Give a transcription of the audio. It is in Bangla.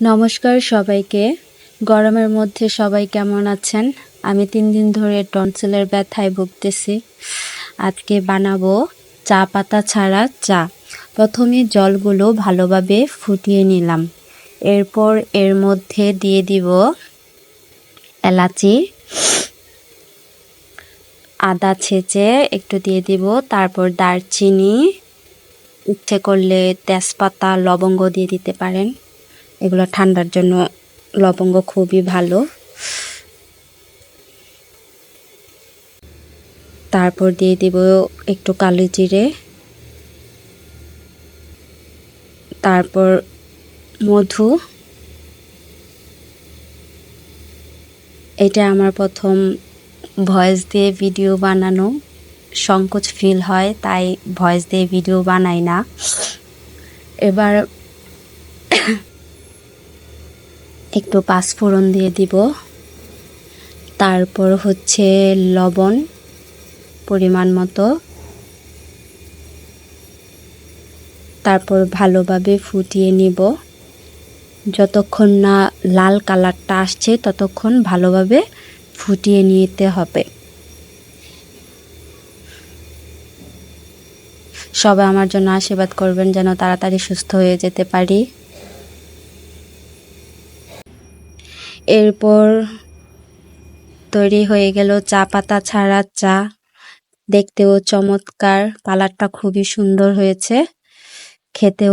নমস্কার সবাইকে। গরমের মধ্যে সবাই কেমন আছেন? আমি 3 দিন ধরে টনসিলের ব্যথায় ভুগতেছি। আজকে বানাবো চা পাতা ছাড়া চা। প্রথমে জলগুলো ভালোভাবে ফুটিয়ে নিলাম। এরপর এর মধ্যে দিয়ে দিব এলাচি, আদা ছেঁচে একটু দিয়ে দিব, তারপর দারচিনি, ইচ্ছে করলে তেজপাতা, লবঙ্গ দিয়ে দিতে পারেন। এগুলো ঠান্ডার জন্য লবঙ্গ খুবই ভালো। তারপর দিয়ে দিব একটু কালো জিরে, তারপর মধু। এটা আমার প্রথম ভয়েস দিয়ে ভিডিও বানানো, সংকোচ ফিল হয়, তাই ভয়েস দিয়ে ভিডিও বানাই না। এবার একটু পাঁচফোড়ন দিয়ে দিব, তারপর হচ্ছে লবণ পরিমাণ মতো, তারপর ভালোভাবে ফুটিয়ে নিব। যতক্ষণ না লাল কালারটা আসছে ততক্ষণ ভালোভাবে ফুটিয়ে নিতে হবে। সবাই আমার জন্য আশীর্বাদ করবেন যেন তাড়াতাড়ি সুস্থ হয়ে যেতে পারি। এরপর তৈরি হয়ে গেল চা পাতা ছাড়া চা। দেখতেও চমৎকার, কালারটা খুবই সুন্দর হয়েছে, খেতেও